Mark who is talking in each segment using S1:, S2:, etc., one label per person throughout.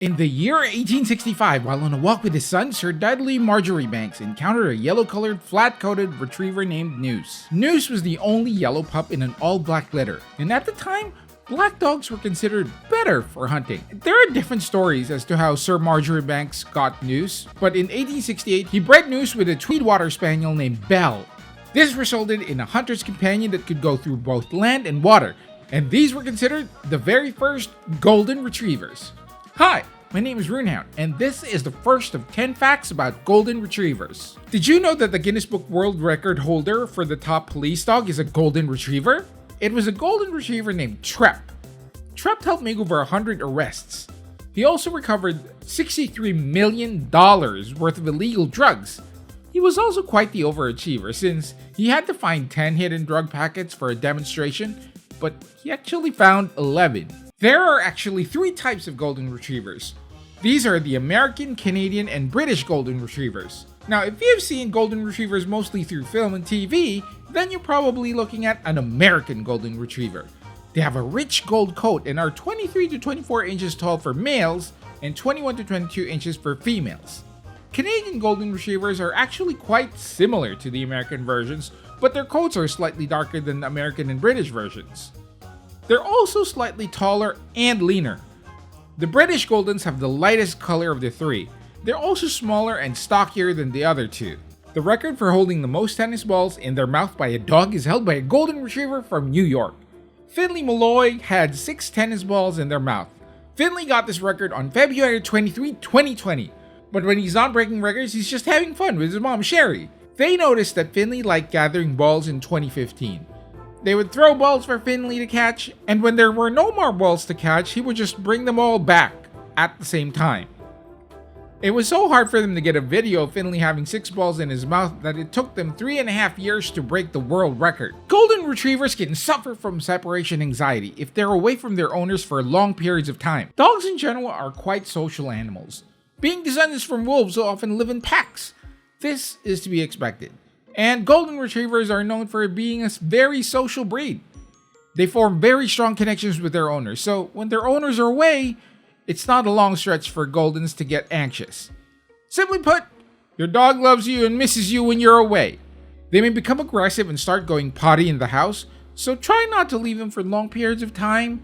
S1: In the year 1865, while on a walk with his son, Sir Dudley Marjoribanks encountered a yellow-colored, flat-coated retriever named Noose. Noose was the only yellow pup in an all-black litter, and at the time, black dogs were considered better for hunting. There are different stories as to how Sir Marjoribanks got Noose, but in 1868, he bred Noose with a Tweed Water Spaniel named Belle. This resulted in a hunter's companion that could go through both land and water, and these were considered the very first golden retrievers. Hi, my name is Runehound, and this is the first of 10 facts about golden retrievers. Did you know that the Guinness Book World Record holder for the top police dog is a golden retriever? It was a golden retriever named Trep. Trep helped make over 100 arrests. He also recovered $63 million worth of illegal drugs. He was also quite the overachiever since he had to find 10 hidden drug packets for a demonstration, but he actually found 11. There are actually 3 types of golden retrievers. These are the American, Canadian, and British golden retrievers. Now, if you've seen golden retrievers mostly through film and TV, then you're probably looking at an American golden retriever. They have a rich gold coat and are 23 to 24 inches tall for males and 21 to 22 inches for females. Canadian golden retrievers are actually quite similar to the American versions, but their coats are slightly darker than the American and British versions. They're also slightly taller and leaner. The British Goldens have the lightest color of the 3. They're also smaller and stockier than the other 2. The record for holding the most tennis balls in their mouth by a dog is held by a golden retriever from New York. Finley Malloy had 6 tennis balls in their mouth. Finley got this record on February 23, 2020. But when he's not breaking records, he's just having fun with his mom, Sherry. They noticed that Finley liked gathering balls in 2015. They would throw balls for Finley to catch, and when there were no more balls to catch, he would just bring them all back at the same time. It was so hard for them to get a video of Finley having 6 balls in his mouth that it took them 3.5 years to break the world record. Golden retrievers can suffer from separation anxiety if they're away from their owners for long periods of time. Dogs in general are quite social animals. Being descendants from wolves will often live in packs. This is to be expected. And golden retrievers are known for being a very social breed. They form very strong connections with their owners, so when their owners are away, it's not a long stretch for Goldens to get anxious. Simply put, your dog loves you and misses you when you're away. They may become aggressive and start going potty in the house, so try not to leave them for long periods of time.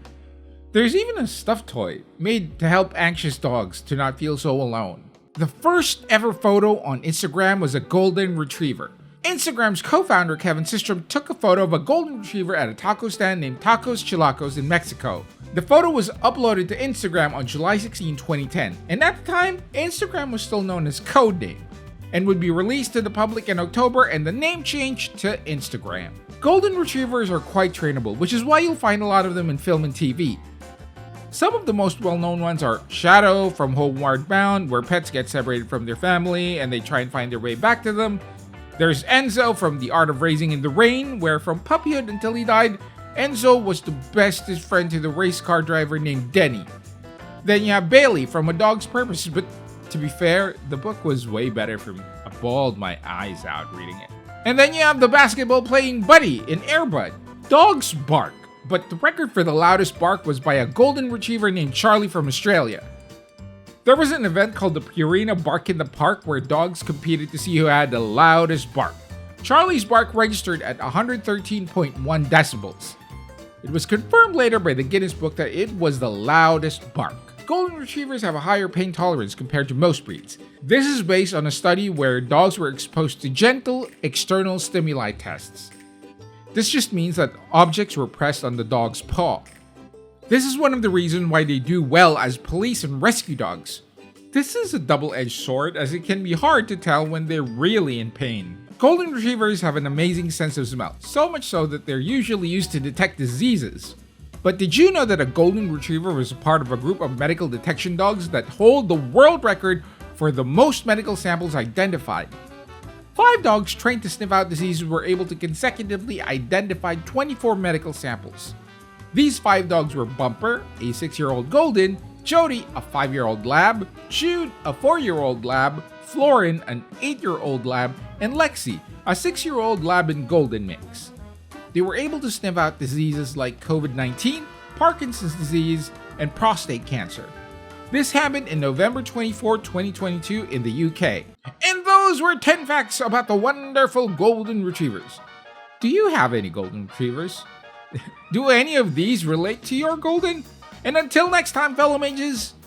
S1: There's even a stuffed toy made to help anxious dogs to not feel so alone. The first ever photo on Instagram was a golden retriever. Instagram's co-founder Kevin Systrom took a photo of a golden retriever at a taco stand named Tacos Chilacos in Mexico. The photo was uploaded to Instagram on July 16, 2010, and at the time, Instagram was still known as Codename, and would be released to the public in October, and the name changed to Instagram. Golden retrievers are quite trainable, which is why you'll find a lot of them in film and TV. Some of the most well-known ones are Shadow from Homeward Bound, where pets get separated from their family and they try and find their way back to them. There's Enzo from The Art of Raising in the Rain, where from puppyhood until he died, Enzo was the bestest friend to the race car driver named Denny. Then you have Bailey from A Dog's Purpose, but to be fair, the book was way better from I bawled my eyes out reading it. And then you have the basketball playing Buddy in Air Bud. Dogs bark, but the record for the loudest bark was by a golden retriever named Charlie from Australia. There was an event called the Purina Bark in the Park where dogs competed to see who had the loudest bark. Charlie's bark registered at 113.1 decibels. It was confirmed later by the Guinness Book that it was the loudest bark. Golden retrievers have a higher pain tolerance compared to most breeds. This is based on a study where dogs were exposed to gentle external stimuli tests. This just means that objects were pressed on the dog's paw. This is one of the reasons why they do well as police and rescue dogs. This is a double-edged sword as it can be hard to tell when they're really in pain. Golden retrievers have an amazing sense of smell, so much so that they're usually used to detect diseases. But did you know that a golden retriever was a part of a group of medical detection dogs that hold the world record for the most medical samples identified? 5 dogs trained to sniff out diseases were able to consecutively identify 24 medical samples. These 5 dogs were Bumper, a 6-year-old golden, Jody, a 5-year-old lab, Jude, a 4-year-old lab, Florin, an 8-year-old lab, and Lexi, a 6-year-old lab and golden mix. They were able to sniff out diseases like COVID-19, Parkinson's disease, and prostate cancer. This happened in November 24, 2022 in the UK. And those were 10 facts about the wonderful golden retrievers. Do you have any golden retrievers? Do any of these relate to your golden? And until next time, fellow mages,